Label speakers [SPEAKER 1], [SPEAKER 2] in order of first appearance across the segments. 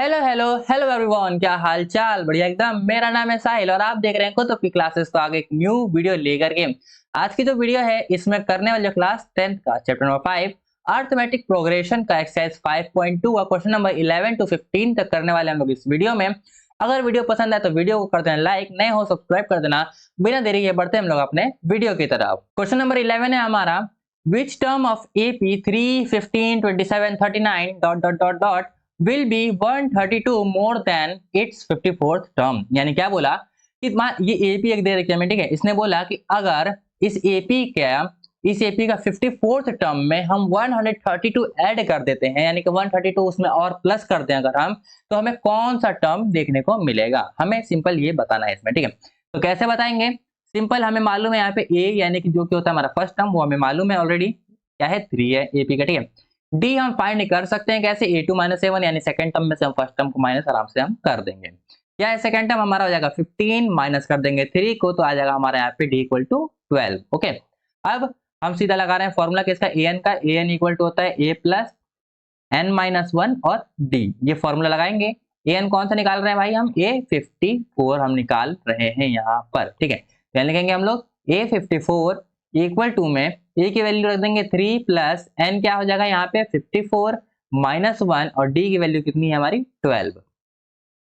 [SPEAKER 1] Hello hello hello everyone, क्या हाल चाल। बढ़िया एकदम। मेरा नाम है साहिल और आप देख रहे हैं कुतुब की क्लासेस। तो आगे एक न्यू वीडियो लेकर के आज की जो वीडियो है इसमें करने वाले क्लास 10th का चैप्टर नंबर 5 अर्थमेटिक प्रोग्रेशन का एक्सरसाइज 5.2 का क्वेश्चन नंबर 11 to 15 तक करने वाले हम लोग इस वीडियो में। अगर वीडियो पसंद आए तो वीडियो को कर देना लाइक, नए हो सब्सक्राइब कर देना। बिना देरी के बढ़ते हम लोग अपने वीडियो की तरफ। क्वेश्चन नंबर 11 है हमारा, which term of AP 3, 15, 27, 39 dot dot dot dot will be 132 more than its 54th term। यानी क्या बोला कि ये एपी एक दे रखी है, ठीक है। इसने बोला कि अगर इस एपी का 54th टर्म में हम 132 ऐड कर देते हैं, यानी कि 132 उसमें और प्लस कर दें अगर हम, तो हमें कौन सा टर्म देखने को मिलेगा। हमें सिंपल ये बताना है इसमें, ठीक है। तो कैसे बताएंगे? सिंपल, हमें मालूम है यहाँ पे ए यानी कि जो कि होता है हमारा फर्स्ट टर्म, वो हमें मालूम है ऑलरेडी क्या है, 3 है एपी का, ठीक है। डी हम फाइंड कर सकते हैं कैसे, a2 माइनस a1 यानी सेकंड टर्म में से हम फर्स्ट टर्म को माइनस आराम से हम कर देंगे। क्या है सेकंड टर्म हमारा हो जाएगा 15, माइनस कर देंगे 3 को, तो आ जाएगा हमारा यहाँ पे d इक्वल टू 12। ओके, अब हम सीधा लगा रहे हैं फॉर्मूला किसका, an का। an इक्वल टू होता है a प्लस n माइनस 1 और d, ये फॉर्मूला लगाएंगे। an कौन सा निकाल रहे हैं भाई, हम a54 हम निकाल रहे हैं यहाँ पर, ठीक है। तो लिखेंगे हम लोग a54 इक्वल टू में a की वैल्यू रख देंगे 3 प्लस n क्या हो जाएगा यहाँ पे 54 माइनस 1 और d की वैल्यू कितनी है हमारी 12।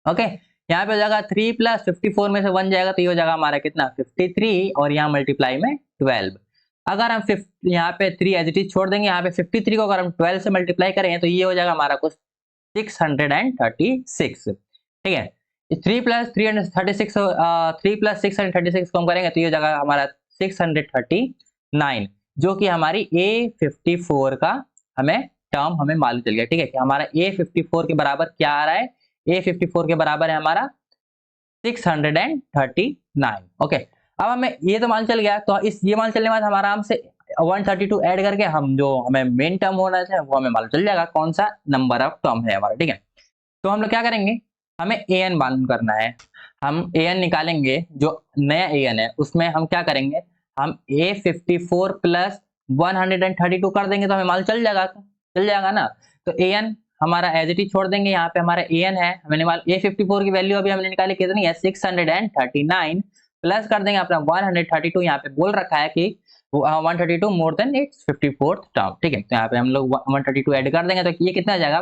[SPEAKER 1] ओके, यहाँ पे हो जाएगा 3 प्लस 54 में से 1 जाएगा तो ये हो जाएगा हमारा कितना 53 और यहाँ मल्टीप्लाई में 12। अगर हम यहाँ पे 3 एज इट इज छोड़ देंगे, यहाँ पे 53 को अगर हम 12 से मल्टीप्लाई करें तो ये हो जाएगा हमारा कुछ 636, ठीक है। 3 प्लस 336 3 प्लस 636 को हम करेंगे तो ये हो जाएगा हमारा 639, जो कि हमारी A54 का हमें टर्म हमें मालूम चल गया, ठीक है। कि हमारा A54 के बराबर क्या आ रहा है, A54 के बराबर है हमारा 639। ओके, अब हमें ये तो मालूम चल गया, तो इस ये मालूम चलने के बाद हम आराम से 132 ऐड करके हम जो हमें मेन टर्म होना चाहिए वो हमें मालूम चल जाएगा कौन सा नंबर ऑफ टर्म है हमारा, ठीक है। तो हम लोग क्या करेंगे, हमें an मालूम करना है। हम an निकालेंगे, जो नया an है उसमें हम क्या करेंगे, हम A54 प्लस 132 कर देंगे तो हमें मालूम चल जाएगा ना। तो an हमारा एज इट इज छोड़ देंगे, यहाँ पे हमारा an है, हमने A54 की वैल्यू अभी हमने निकाली कितनी है 639, प्लस कर देंगे अपना 132, यहाँ पे बोल रखा है कि 132 more than it's 54th term, ठीक है। तो यहाँ पे हम लोग 132 ऐड कर देंगे तो ये कितना आ जाएगा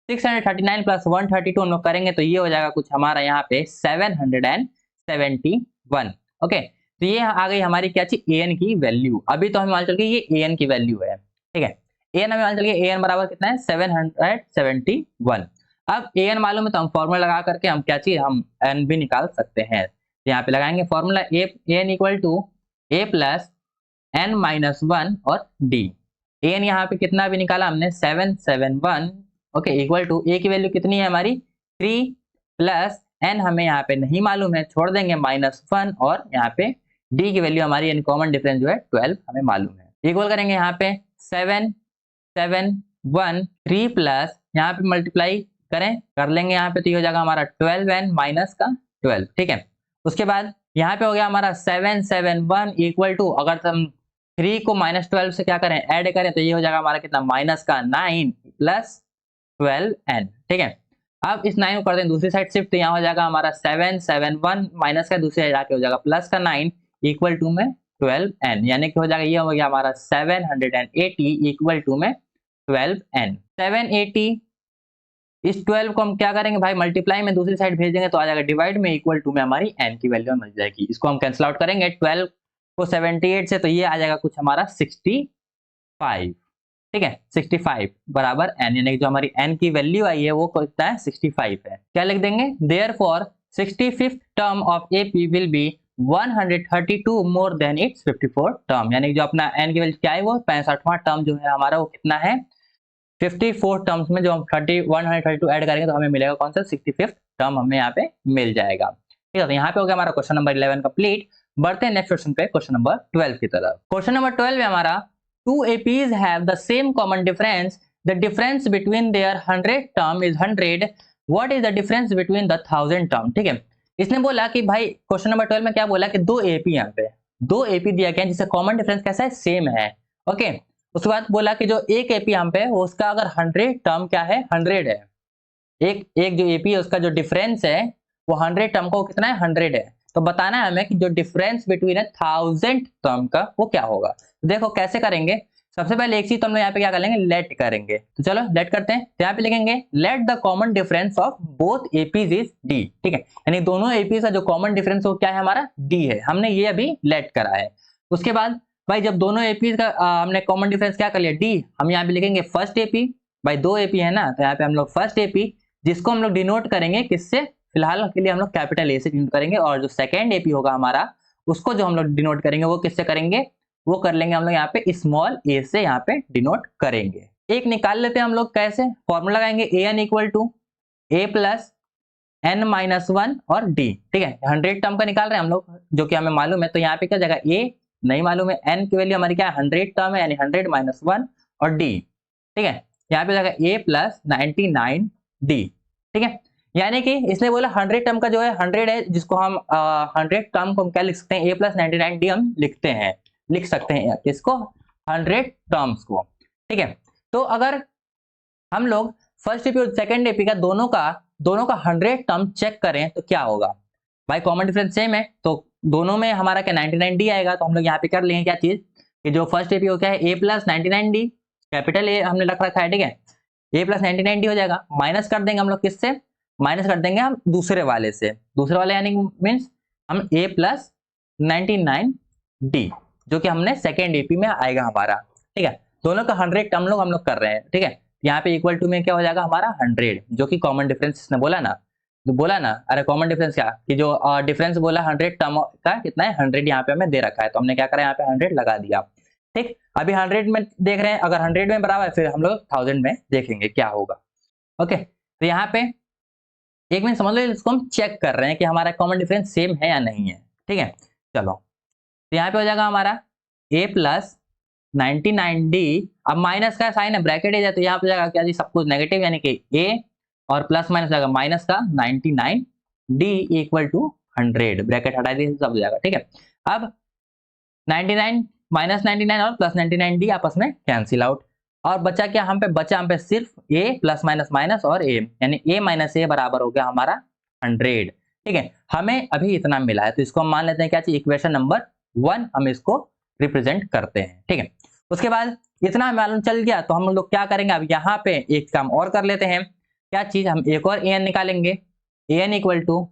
[SPEAKER 1] 639 प्लस 132 हम लोग करेंगे तो ये हो जाएगा कुछ हमारा यहाँ पे 771। ओके, तो ये आ गई हमारी क्या चीज an की वैल्यू। अभी तो हमें मालूम चल गई ये an की वैल्यू है, ठीक है। an हमें मालूम चल गया, an बराबर कितना है 771। अब an मालूम है तो हम फॉर्मूला लगा करके हम क्या चीज हम n भी निकाल सकते हैं। तो यहाँ पे लगाएंगे formula an equal to a plus n minus 1 और d। an यहाँ पे कितना भी निकाला हमने 771, ओके, इक्वल टू a की वैल्यू कितनी है हमारी 3 प्लस n हमें यहाँ पे नहीं मालूम है, छोड़ देंगे -1 और यहाँ पे d की वैल्यू हमारी यानी कॉमन डिफरेंस जो है 12 हमें मालूम है। इक्वल करेंगे यहाँ पे 771 3 प्लस यहाँ पे मल्टीप्लाई कर लेंगे यहाँ पे तो ये हो जाएगा हमारा 12n माइनस का 12, ठीक है। उसके बाद यहाँ पे हो गया हमारा 771 इक्वल टू, अगर हम 3 को -12 से क्या करें ऐड करें तो ये हो जाएगा हमारा कितना माइनस का 9 प्लस 12n, ठीक है। अब इस 9 को कर दें दूसरी साइड शिफ्ट, तो यहाँ हो जाएगा हमारा 771 माइनस का दूसरी साइड आके हो जाएगा प्लस का 9 इक्वल टू में 12n, यानी कि हो जाएगा ये हो गया हमारा 780 इक्वल टू में 12n। 780 इस 12 को हम क्या करेंगे भाई मल्टीप्लाई में दूसरी साइड भेज देंगे तो आ जाएगा डिवाइड में इक्वल टू में हमारी n की वैल्यू मिल जाएगी। इसको हम कैंसिल आउट करेंगे 12 को 78 से, तो ये आ जाएगा कुछ हमारा 65, ठीक है। 65 बराबर n, यानी जो हमारी n की वैल्यू आई है वो कितना है 65 है। क्या लिख देंगे, therefore 65th term of AP will be 132 more than it's 54th term, यानी जो अपना n की वैल्यू क्या है वो 65वां टर्म जो है हमारा वो कितना है 54 टर्म्स में, जो हम 132 ऐड करेंगे तो हमें मिलेगा कौन सा 65th टर्म हमें यहाँ पे मिल जाएगा, ठीक है। तो यहाँ पे हो गया हमारा क्वेश्चन नंबर 11 कंप्लीट। बढ़ते हैं नेक्स्ट क्वेश्चन पे, क्वेश्चन नंबर 12 की तरफ। क्वेश्चन नंबर 12 में हमारा two APs have the same common difference. The difference between their 100 term is 100. What is the difference between the 1000 term? ठीक है, इसने बोला कि भाई क्वेश्चन नंबर 12 में क्या बोला कि दो AP यहाँ पे दो AP दिया गया जिससे कॉमन डिफरेंस कैसा है सेम है, ओके। उसके बाद बोला कि जो एक AP यहाँ पे उसका अगर 100 टर्म क्या है 100 है, एक एक जो एपी है उसका जो डिफरेंस है वो 100 टर्म का वो कितना है 100 है। तो बताना है हमें कि जो डिफरेंस बिटवीन 1000 टर्म का वो क्या होगा। तो देखो कैसे करेंगे। सबसे पहले एक चीज तो हम लोग यहाँ पे क्या कर लेंगे, लेट करेंगे। तो चलो लेट करते हैं। तो यहाँ पे लिखेंगे let the common difference of both APs is D. ठीक है, यानी दोनों एपीज का जो कॉमन डिफरेंस वो क्या है हमारा डी है। हमने ये अभी लेट करा है। उसके बाद भाई जब दोनों एपीज का हमने कॉमन डिफरेंस क्या कर लिया डी, हम यहाँ पे लिखेंगे फर्स्ट एपी। भाई दो एपी है ना, तो यहाँ पे हम लोग फर्स्ट एपी जिसको हम लोग डिनोट करेंगे किससे, फिलहाल के लिए हम लोग कैपिटल ए से डिनोट करेंगे। और जो सेकेंड एपी होगा हमारा उसको जो हम लोग डिनोट करेंगे वो किससे करेंगे, वो कर लेंगे हम लोग यहाँ पे स्मॉल ए से यहाँ पे डिनोट करेंगे। एक निकाल लेते हैं हम लोग कैसे, फॉर्मूला लगाएंगे A N equal to A plus N minus one और डी। ठीक है, 100 टर्म का निकाल रहे हैं हम लोग जो कि हमें मालूम है। तो यहाँ पे क्या जगह ए नहीं मालूम है, एन की वैल्यू हमारी क्या है 100 टर्म है, यानी 100 माइनस वन और डी। ठीक है, यहाँ पे जगह ए प्लस 99 डी। ठीक है, यानी कि इसने बोला 100 टर्म का जो है 100 है, जिसको हम 100 टर्म को हम क्या लिख सकते हैं, ए प्लस 99 डी हम लिख सकते हैं किसको, 100 टर्म्स को। ठीक है, तो अगर हम लोग फर्स्ट एपी और सेकंड एपी का दोनों का 100 टर्म चेक करें तो क्या होगा। भाई कॉमन डिफरेंस सेम है तो दोनों में हमारा क्या 99 डी आएगा। तो हम लोग यहाँ पे कर लेंगे क्या चीज कि जो फर्स्ट एपी हो क्या है ए प्लस 99 डी, कैपिटल ए हमने रख रखा है। ठीक है, ए प्लस 99 डी हो जाएगा, माइनस कर देंगे हम लोग किससे, माइनस कर देंगे हम दूसरे वाले से। दूसरे वाले यानी मीन्स हम ए प्लस 99 डी जो कि हमने सेकेंड एपी में आएगा हमारा। ठीक है, दोनों का 100 टर्म लोग हम लोग कर रहे हैं। ठीक है, यहाँ पे इक्वल टू में क्या हो जाएगा हमारा 100 जो कि कॉमन डिफरेंस इसने बोला ना, तो बोला ना अरे कॉमन डिफरेंस क्या कि जो डिफरेंस बोला 100 टर्म का कितना है 100 यहाँ पे हमें दे रखा है। तो हमने क्या करा यहाँ पे 100 लगा दिया। ठीक, अभी 100 में देख रहे हैं, अगर 100 में बराबर है फिर हम लोग 1000 में देखेंगे क्या होगा। ओके, तो यहाँ पे एक मिनट समझ लो, इसको हम चेक कर रहे हैं कि हमारा कॉमन डिफरेंस सेम है या नहीं है। ठीक है, चलो तो यहाँ पे हो जाएगा हमारा ए प्लस 99 डी, अब माइनस का साइन है ब्रैकेट है तो यहाँ पे जाएगा क्या जी सब कुछ नेगेटिव, यानी कि ए और प्लस माइनस जाएगा माइनस का 99 डी इक्वल टू 100, ब्रैकेट हटा दिए सब हो जाएगा। ठीक है, अब 99 माइनस 99 और प्लस 99 डी आपस में कैंसिल आउट, और बचा क्या हम पे सिर्फ ए प्लस माइनस माइनस और ए, यानी ए माइनस ए बराबर हो गया हमारा 100। ठीक है, हमें अभी इतना मिला है तो इसको हम मान लेते हैं क्या चीज, इक्वेशन नंबर 1 हम इसको रिप्रेजेंट करते हैं। ठीक है, उसके बाद इतना मालूम चल गया तो हम लोग क्या करेंगे, अब यहाँ पे एक काम और कर लेते हैं। क्या चीज, हम एक और एन निकालेंगे, n equal to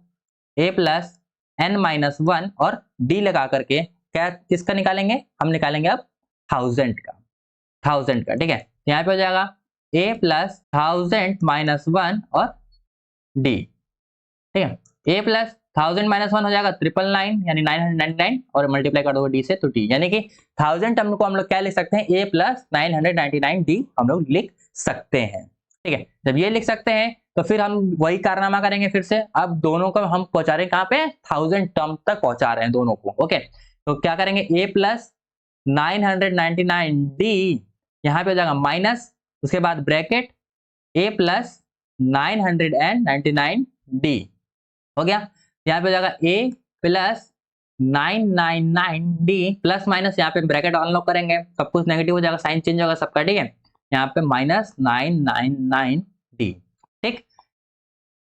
[SPEAKER 1] A plus N minus one और डी लगा करके क्या किसका निकालेंगे, हम निकालेंगे अब 1000 का। ठीक है, यहाँ पे हो जाएगा ए प्लस 1000 माइनस वन और डी। ठीक है, ए प्लस 1000 माइनस वन हो जाएगा 999 यानी 999 और मल्टीप्लाई कर दो डी से तो डी, यानी कि 1000 टर्म को हम लोग क्या लिख सकते हैं, ए प्लस 999 डी हम लोग लिख सकते हैं। ठीक है, जब ये लिख सकते हैं तो फिर हम वही कारनामा करेंगे फिर से। अब दोनों को हम पहुंचा रहे हैं कहाँ पे, 1000 टर्म तक पहुंचा रहे हैं दोनों को। ओके, तो क्या करेंगे ए प्लस 999 डी, यहाँ पे हो जाएगा माइनस, उसके बाद ब्रैकेट ए प्लस 999 डी हो गया। यहाँ पे हो जाएगा ए प्लस 999 डी प्लस माइनस, यहाँ पे ब्रैकेट अनलॉक करेंगे सब कुछ नेगेटिव हो जाएगा, साइन चेंज होगा सबका। ठीक है, यहाँ पे माइनस 999 डी। ठीक,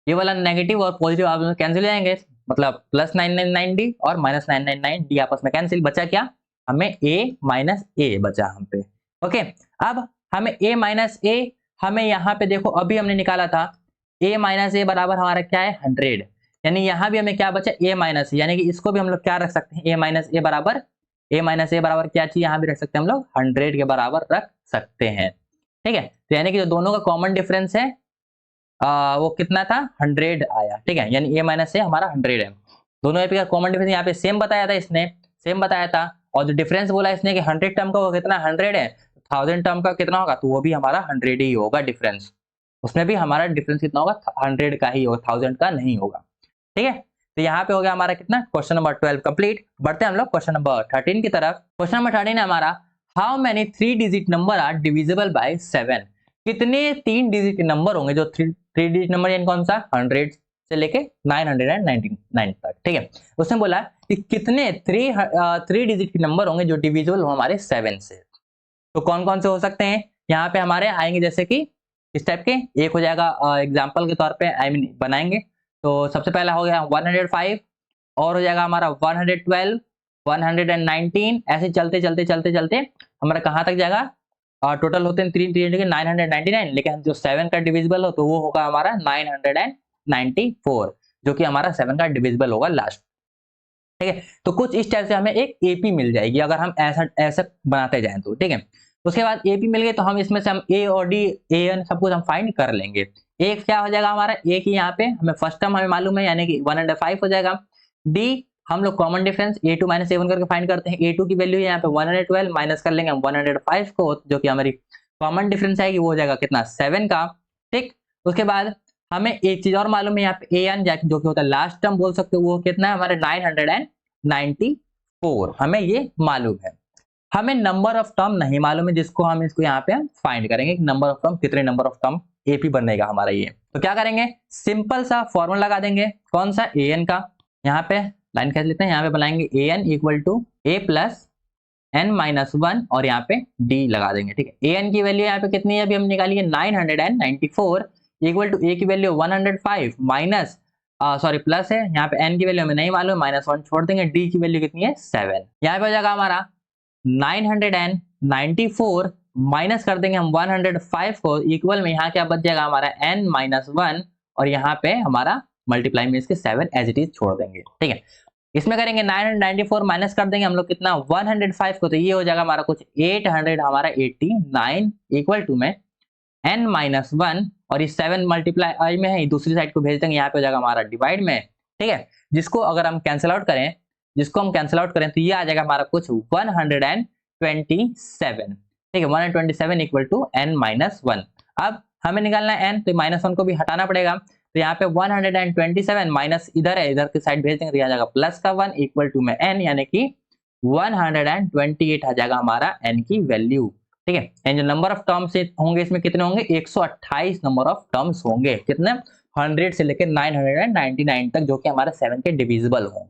[SPEAKER 1] ये वाला नेगेटिव और पॉजिटिव आप कैंसिल हो जाएंगे, मतलब प्लस 999 डी और माइनस 999 डी आपस में कैंसिल, बचा क्या हमें ए माइनस ए बचा हम पे। ओके, अब हमें ए माइनस ए, हमें यहाँ पे देखो अभी हमने निकाला था ए माइनस ए बराबर हमारा क्या है 100, यानी यहाँ भी हमें क्या बचा ए माइनस, यानी कि इसको भी हम लोग क्या रख सकते हैं, ए माइनस ए बराबर क्या चीज यहाँ भी रख सकते हैं हम लोग 100 के बराबर रख सकते हैं। ठीक है, तो यानी कि जो दोनों का कॉमन डिफरेंस है वो कितना था 100 आया। ठीक है, यानी ए माइनस ए हमारा 100 है। दोनों एपी का कॉमन डिफरेंस यहाँ पे सेम बताया था, इसने सेम बताया था, और जो डिफरेंस बोला इसने कि 100 टर्म का वो कितना 100 है, 1000 टर्म का कितना होगा, तो वो भी हमारा 100 ही होगा डिफरेंस, उसमें भी हमारा डिफरेंस कितना होगा 100 का ही होगा, 1000 का नहीं होगा। ठीक है, तो यहाँ पे हो गया हमारा कितना, क्वेश्चन नंबर 12 कंप्लीट। बढ़ते हैं हम लोग क्वेश्चन नंबर 13 की तरफ। क्वेश्चन नंबर 13 है हमारा, how many 3 digit number are divisible by 7, कितने 3 डिजिट नंबर होंगे जो 3 डिजिट नंबर, यानी कौन सा 100 से लेके 999 तक। ठीक है, उसने बोला कि कितने 3 डिजिट के नंबर होंगे जो डिविजिबल हो हमारे 7 से। तो कौन कौन से हो सकते हैं, यहाँ पे हमारे आएंगे जैसे कि इस टाइप के। एक हो जाएगा एग्जाम्पल के तौर पे आई मीन बनाएंगे। तो सबसे पहला हो गया 105, और हो जाएगा हमारा 112, 119, ऐसे चलते चलते चलते चलते हमारा कहाँ तक जाएगा, टोटल होते हैं 3 3 के 999, लेकिन जो 7 का डिविजिबल हो तो वो होगा हमारा 994, जो कि हमारा 7 का डिविजिबल होगा लास्ट। ठीक है, तो कुछ इस टाइप से हमें एक एपी मिल जाएगी अगर हम ऐसा ऐसा बनाते जाएं तो। ठीक है, उसके बाद एपी मिल गई तो हम इसमें से हम ए और डी ए एन सब कुछ हम फाइंड कर लेंगे। एक क्या हो जाएगा हमारा, एक ही यहाँ पे हमें फर्स्ट टर्म हमें मालूम है यानी कि 105 हो जाएगा। डी हम लोग common difference a2 minus a1 करके फाइंड करते हैं। a2 की वैल्यू यहाँ पे 112 माइनस कर लेंगे हम 105 को, जो कि हमारी कॉमन डिफरेंस आएगी वो हो जाएगा कितना 7 का। ठीक, उसके बाद हमें एक चीज और मालूम है यहाँ पे an जो कि होता है लास्ट टर्म बोल सकते हो, वो कितना है हमारे 994, हमें ये मालूम है। हमें नंबर ऑफ टर्म नहीं मालूम है जिसको हम इसको यहाँ पे फाइंड करेंगे, नंबर ऑफ टर्म कितने नंबर ऑफ टर्म एपी बनेगा हमारा ये। तो क्या करेंगे, सिंपल सा फॉर्मूला लगा देंगे, कौन सा, an का। यहाँ पे लाइन खींच लेते हैं, यहाँ पे बनाएंगे an equal to a plus n minus 1 और यहाँ पे d लगा देंगे। ठीक है, an की वैल्यू यहाँ पे कितनी है अभी हम निकालिए 994 इक्वल टू a की वैल्यू 105 माइनस सॉरी प्लस है, यहाँ पे n की वैल्यू हमें नहीं मालूम, -1 छोड़ देंगे, d की वैल्यू कितनी है 7। यहाँ पे हो जाएगा हमारा 994 माइनस कर देंगे हम 105 को, इक्वल में यहाँ क्या बच जाएगा हमारा n माइनस 1 और यहाँ पे हमारा मल्टीप्लाई में इसके 7 एज इट इज छोड़ देंगे। ठीक है, इसमें करेंगे 994 माइनस कर देंगे हम लोग कितना 105 को, तो ये हो जाएगा हमारा कुछ 800 हमारा 89 इक्वल टू में n माइनस 1 और ये 7 मल्टीप्लाई में है, दूसरी साइड को भेज देंगे, यहाँ पे हो जाएगा हमारा डिवाइड में। ठीक है, जिसको अगर हम कैंसिल आउट करें तो ये आ जाएगा हमारा कुछ 127। ठीक है, 127 इक्वल टू n माइनस 1। अब हमें निकालना है n, तो -1 को भी हटाना पड़ेगा, तो यहाँ पे 127 माइनस इधर है, इधर की साइड भेज देंगे तो आ जाएगा प्लस का 1 इक्वल टू में n, यानी कि 128 आ जाएगा हमारा n की वैल्यू। ठीक है, एंड जो नंबर ऑफ टर्म्स होंगे इसमें कितने होंगे, 128 नंबर ऑफ टर्म्स होंगे, कितने 100 से लेकर 999 तक, जो कि हमारे 7 के डिविजिबल हों।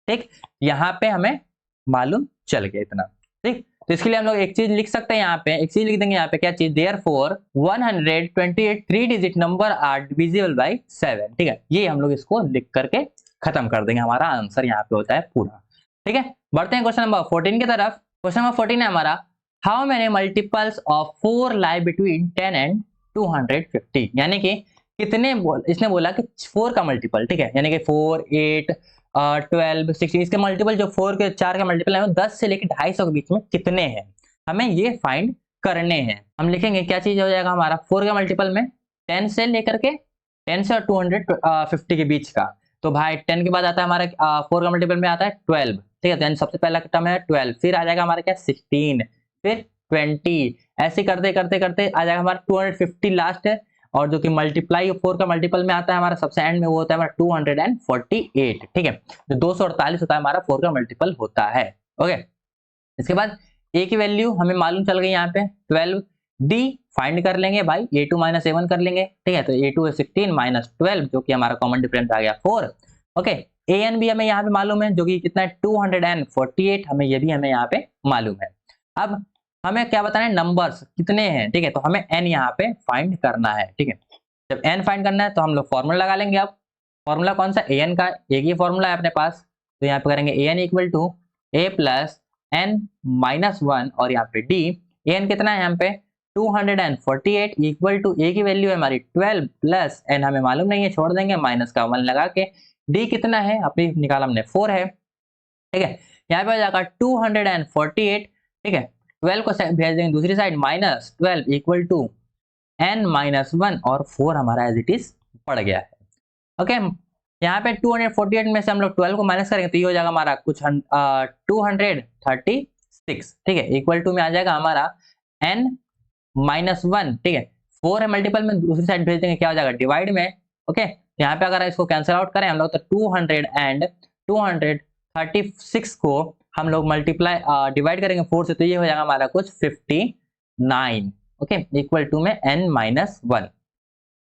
[SPEAKER 1] ठीक, यहाँ पे हमें मालूम चल गया इतना। ठीक, तो इसके लिए हम लोग एक चीज लिख सकते हैं, यहाँ पे एक चीज लिख देंगे, यहाँ पे क्या चीज, therefore 128 3 digit number are divisible by 7। ठीक है, ये हम लोग इसको लिख करके खत्म कर देंगे, हमारा आंसर यहाँ पे होता है पूरा। ठीक है, बढ़ते हैं क्वेश्चन नंबर 14 की तरफ। क्वेश्चन नंबर 14 है हमारा, how many multiples of 4 lie between 10 and 250, यानी कि कितने इसने बोला कि 4 का मल्टीपल। ठीक है, यानी कि 4 8 12 16 इसके मल्टीपल जो 4 के 4 का मल्टीपल है 10 से लेकर 250 के बीच में कितने हैं, हमें ये फाइंड करने हैं। हम लिखेंगे क्या चीज हो जाएगा हमारा 4 का मल्टीपल में 10 से लेकर के 10 से और 250 के बीच का, तो भाई 10 के बाद आता है हमारा 4 का मल्टीपल में आता है 12। ठीक है, तो सबसे पहला टर्म है 12, फिर आ जाएगा हमारा क्या 16, फिर 20, ऐसे करते करते करते आ जाएगा हमारा 250 लास्ट है, और जो कि मल्टीप्लाई 4 का मल्टीपल में आता है हमारा सबसे एंड में, वो होता है हमारा 248। ठीक है, तो 248 होता है हमारा 4 का मल्टीपल होता है। ओके, इसके बाद a की वैल्यू हमें मालूम चल गई यहाँ पे 12, d फाइंड कर लेंगे भाई, a2 माइनस a1 कर लेंगे। ठीक है, तो a2 है 16 माइनस 12, जो कि हमारा कॉमन डिफरेंस आ गया 4। ओके, an भी हमें यहाँ पे मालूम है, जो कि कितना है 248, हमें ये भी हमें यहाँ पे मालूम है। अब हमें क्या बताना है, नंबर्स कितने हैं। ठीक है, तो हमें n यहाँ पे फाइंड करना है। ठीक है, जब n फाइंड करना है तो हम लोग फॉर्मूला लगा लेंगे। अब फॉर्मूला कौन सा, an का एक ही फॉर्मूला है अपने पास, तो यहाँ पे करेंगे an equal to a plus n minus 1 और यहाँ पे d, an कितना है यहाँ पे 248 इक्वल टू a की वैल्यू है हमारी 12 प्लस n हमें मालूम नहीं है, छोड़ देंगे, माइनस का 1 लगा के, d कितना है अपनी निकाला हमने 4 है। ठीक है, यहाँ पे आ जाएगा 248। ठीक है, 12 को भेज देंगे दूसरी side, minus 12 equal to n minus 1 और 4 हमारा एज इट इज पड़ गया है। ओके, यहाँ पे 248 में से हम लोग 12 को माइनस करेंगे तो ये हो जाएगा हमारा कुछ 236। ठीक है, इक्वल टू में आ जाएगा हमारा n माइनस 1। ठीक है, 4 है मल्टीपल में, दूसरी साइड भेज देंगे, क्या हो जाएगा डिवाइड में। ओके, यहाँ पे अगर इसको कैंसिल आउट करें हम लोग तो 200 एंड 236 को हम लोग मल्टीप्लाई डिवाइड करेंगे 4 से, तो ये हो जाएगा हमारा कुछ 59। ओके, इक्वल टू में n माइनस 1।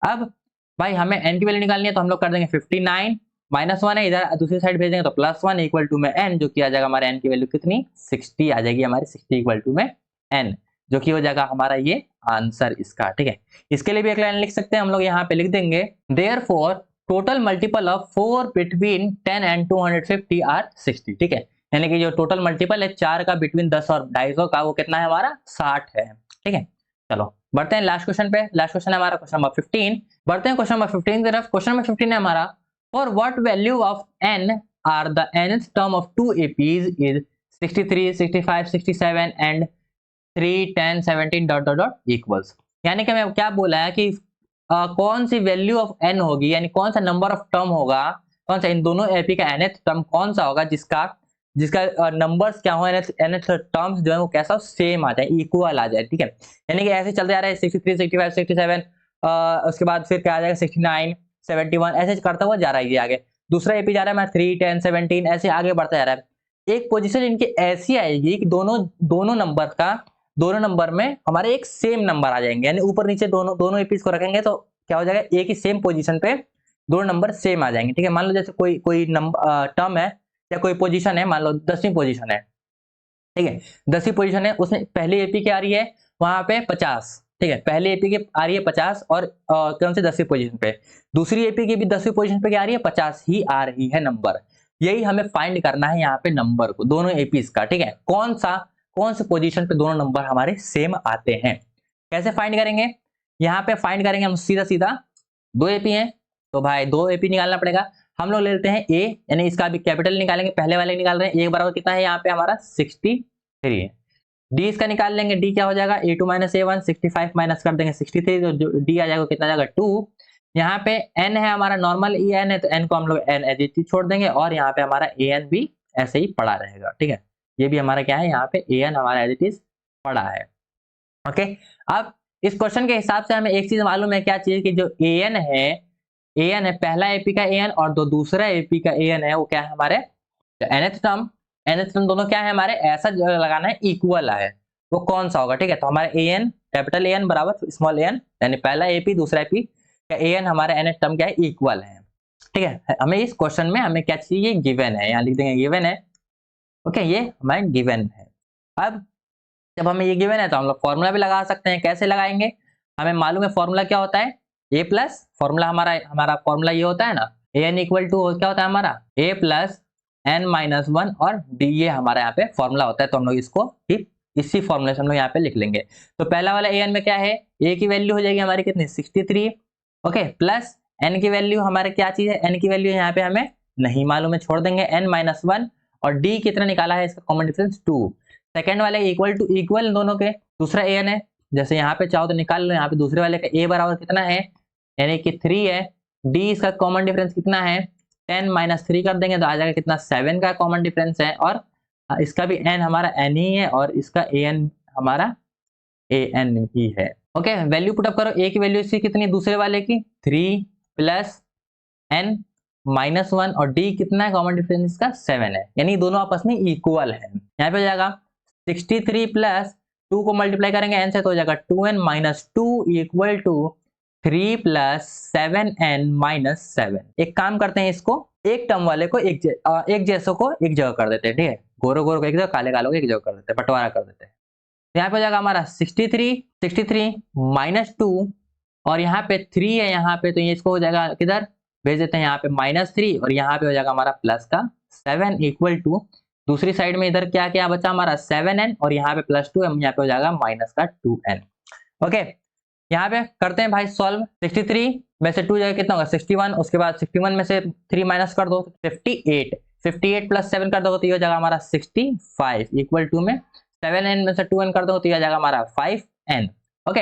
[SPEAKER 1] अब भाई हमें n की वैल्यू निकालनी है, तो हम लोग कर देंगे 59 माइनस 1 है, इधर दूसरी साइड भेज देंगे तो प्लस 1 इक्वल टू में n, जो कि आ जाएगा हमारे n की वैल्यू कितनी 60 आ जाएगी हमारी, 60 इक्वल टू में n, जो कि हो जाएगा हमारा ये आंसर इसका। ठीक है, इसके लिए भी एक लाइन लिख सकते हैं हम लोग, यहाँ पे लिख देंगे therefore total multiple of 4 between 10 and 250 are 60। ठीक है, यानी कि जो टोटल मल्टीपल है 4 का बिटवीन 10 और 250 का, वो कितना है हमारा 60 है। ठीक है, चलो बढ़ते हैं लास्ट क्वेश्चन पे। लास्ट क्वेश्चन है हमारा क्वेश्चन नंबर 15। बढ़ते हैं क्वेश्चन नंबर 15 की तरफ। क्वेश्चन नंबर 15 है हमारा, for what value of n are the nth term of 2 APs is 63, 65, 67 and 3, 10, 17 dot dot dot equals. यानी कि मैं क्या बोला है कि कौन सी वैल्यू ऑफ n होगी, यानी कौन सा नंबर ऑफ टर्म होगा, कौन सा इन दोनों एपी का nth टर्म कौन सा होगा जिसका नंबर्स क्या हो, nth टर्म्स जो है वो कैसा सेम आ जाए, इक्वल आ जाए। ठीक है, यानी कि ऐसे चलते जा रहा है 63, 65, 67, उसके बाद फिर क्या आ जाएगा 69, 71, ऐसे करता हुआ जा रहा है ये आगे। दूसरा एपी जा रहा है मैं 3, 10, 17, ऐसे आगे बढ़ता जा रहा है। एक पोजीशन इनकी ऐसी आएगी कि दोनों नंबर में हमारे एक सेम नंबर आ जाएंगे, यानी ऊपर नीचे दोनों एपीज को रखेंगे तो क्या हो जाएगा, एक ही सेम पोजीशन पे दोनों नंबर सेम आ जाएंगे। ठीक है, मान लो जैसे कोई नंबर टर्म है या कोई पोजीशन है, मान लो 10वीं पोजीशन है। ठीक है, 10वीं पोजीशन है, उसमें पहली एपी क्या आ रही है वहां पे 50। ठीक है, पहली एपी की आ रही है 50 और कौन से 10वीं पोजीशन पे, दूसरी एपी की भी 10वीं पोजीशन पे क्या आ रही है 50 ही आ रही है नंबर। यही हमें फाइंड करना है यहाँ पे नंबर को, दोनों एपीज का। ठीक है, कौन से पोजीशन पे दोनों नंबर हमारे सेम आते हैं, कैसे फाइंड करेंगे। यहाँ पे फाइंड करेंगे हम सीधा दो एपी हैं तो भाई दो एपी निकालना पड़ेगा। हम लोग ले लेते हैं ए, यानी इसका भी कैपिटल निकालेंगे, पहले वाले निकाल रहे हैं, एक बराबर कितना है यहाँ पे हमारा 63 है। डी इसका निकाल लेंगे, डी क्या हो जाएगा a2 - a1, 65 माइनस कर देंगे 63, तो डी आ जाएगा कितना जाएगा 2। यहाँ पे n है हमारा नॉर्मल ई एन है, तो n को हम लोग n एज इट इज छोड़ देंगे और यहाँ पे हमारा an भी ऐसे ही पड़ा रहेगा। ठीक है, ये भी हमारा क्या है, यहाँ पे an हमारा एज इट इज पड़ा है। ओके, अब इस क्वेश्चन के हिसाब से हमें एक चीज मालूम है, क्या चीज कि जो an है पहला एपी का an और दूसरा एपी का an है वो क्या है हमारे nth टर्म दोनों क्या है हमारे, ऐसा लगाना है इक्वल है, वो कौन सा होगा। ठीक है, तो हमारे an कैपिटल an बराबर स्मॉल an, यानी पहला एपी दूसरा एपी का an हमारे nth टर्म क्या है इक्वल है। ठीक है, हमें इस क्वेश्चन में हमें क्या चाहिए, गिवन है, यहाँ लिख देंगे गिवन है। ओके, ये हमारे गिवन है। अब जब हमें ये गिवन है तो हम लोग फॉर्मूला भी लगा सकते हैं। कैसे लगाएंगे, हमें मालूम है फॉर्मूला क्या होता है, a प्लस फॉर्मूला हमारा फॉर्मूला ये होता है ना, an इक्वल टू क्या होता है हमारा a प्लस n-1 और d, ये हमारा यहाँ पे फॉर्मूला होता है। तो हम लोग इसको इसी फॉर्मूले से हम लोग यहाँ पे लिख लेंगे। तो पहला वाला an में क्या है, a की वैल्यू हो जाएगी हमारी कितनी 63। ओके, प्लस n की वैल्यू हमारे क्या चीज है, n की वैल्यू यहाँ पे हमें नहीं मालूम है, छोड़ देंगे n-1 और d कितना निकाला है इसका कॉमन डिफरेंस 2। सेकंड वाले इक्वल टू इक्वल दोनों के, दूसरा an है, जैसे यहाँ पे चाहो तो निकाल लो, यहाँ पे दूसरे वाले का a बराबर कितना है यानी कि 3 है, d इसका कॉमन डिफरेंस कितना है 10 - 3 कर देंगे तो आ जाएगा कितना 7 का कॉमन डिफरेंस है, और इसका भी n हमारा n ही है और इसका an हमारा an ही है। ओके, वैल्यू पुटअप करो, a की वैल्यू इसकी कितनी दूसरे वाले की 3 प्लस n-1 और d कितना है कॉमन डिफरेंस इसका 7 है, यानी दोनों आपस में इक्वल है। यहाँ पे हो जाएगा 63 प्लस 2 को मल्टीप्लाई करेंगे n से तो हो जाएगा 2n - 2 equal to 3 plus 7n - 7। एक काम करते हैं, इसको एक टर्म वाले को एक जैसों को एक जगह कर देते हैं। ठीक है, गोरो को एक जगह, काले कालों को एक जगह कर देते हैं, बंटवारा कर देते हैं। यहाँ पे हो जाएगा हमारा 63 माइनस 2 और यहाँ पे 3 है यहाँ पे, तो ये इसको हो जाएगा किधर भेज देते हैं यहाँ पे -3 और यहाँ पे हो जाएगा हमारा प्लस का 7 इक्वल टू दूसरी साइड में इधर क्या क्या बचा हमारा 7n और यहाँ पे +2 यहाँ पे हो जाएगा माइनस का 2n। ओके, यहाँ पे करते हैं भाई सॉल्व। 63 में से 2 जाएगा कितना होगा 61, उसके बाद 61 में से 3 माइनस कर दो 58 प्लस 7 कर दो तो ये हो जाएगा हमारा 65 इक्वल टू में 7n में से 2n कर दो तो ये आ जाएगा हमारा 5n। ओके,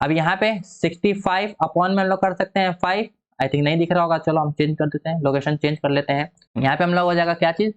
[SPEAKER 1] अब यहाँ पे 65 अपॉन में हम लोग कर सकते हैं 5, आई थिंक नहीं दिख रहा होगा, चलो हम चेंज कर देते हैं, लोकेशन चेंज कर लेते हैं। यहाँ पे हम लोग हो जाएगा क्या चीज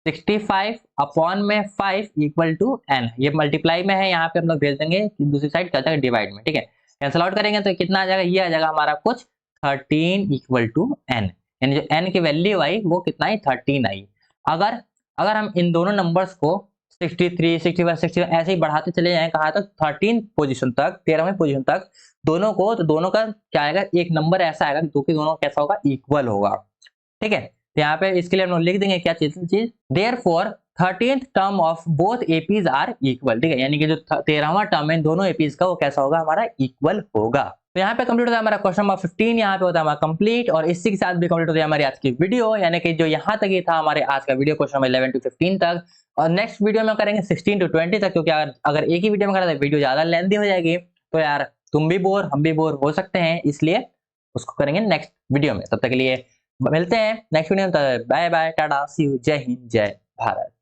[SPEAKER 1] 65 अपॉन में 5 इक्वल टू n, ये मल्टीप्लाई में है, यहाँ पे हम लोग भेज देंगे कि दूसरी साइड क्या जाएगा डिवाइड में। ठीक है, कैंसिल आउट करेंगे तो कितना आ जाएगा, ये आ जाएगा हमारा कुछ 13 इक्वल टू n, यानी जो n की वैल्यू आई वो कितना आई 13 आई। अगर हम इन दोनों नंबर्स को 63, 61, 61 ऐसे ही बढ़ाते चले जाएं कहा तक 13 पोजीशन तक, 13वें पोजीशन तक दोनों को, तो दोनों का क्या आएगा एक नंबर ऐसा आएगा जो कि दोनों कैसा होगा इक्वल होगा। ठीक है, तो यहाँ पे इसके लिए हम लोग लिख देंगे क्या चीज therefore 13th term of both APs are equal, ठीक है, यानी कि जो 13वां टर्म है इन दोनों एपीज का वो कैसा होगा, हमारा इक्वल होगा। तो यहाँ पे कंप्लीट होता है हमारा क्वेश्चन नंबर 15, यहाँ पे होता है हमारा कंप्लीट, और इसी के साथ भी कंप्लीट होती है हमारी आज की वीडियो, यानी कि जो यहाँ तक ही था हमारे आज का वीडियो क्वेश्चन नंबर 11 to 15 तक, और नेक्स्ट वीडियो में करेंगे 16 to 20 तक, क्योंकि अगर एक ही वीडियो में करा तो वीडियो ज्यादा लेंथी हो जाएगी, तो यार तुम भी बोर हम भी बोर हो सकते हैं, इसलिए उसको करेंगे नेक्स्ट वीडियो में। तब तक के लिए मिलते हैं नेक्स्ट वीडियो में, bye bye tata see you, जय हिंद जय भारत।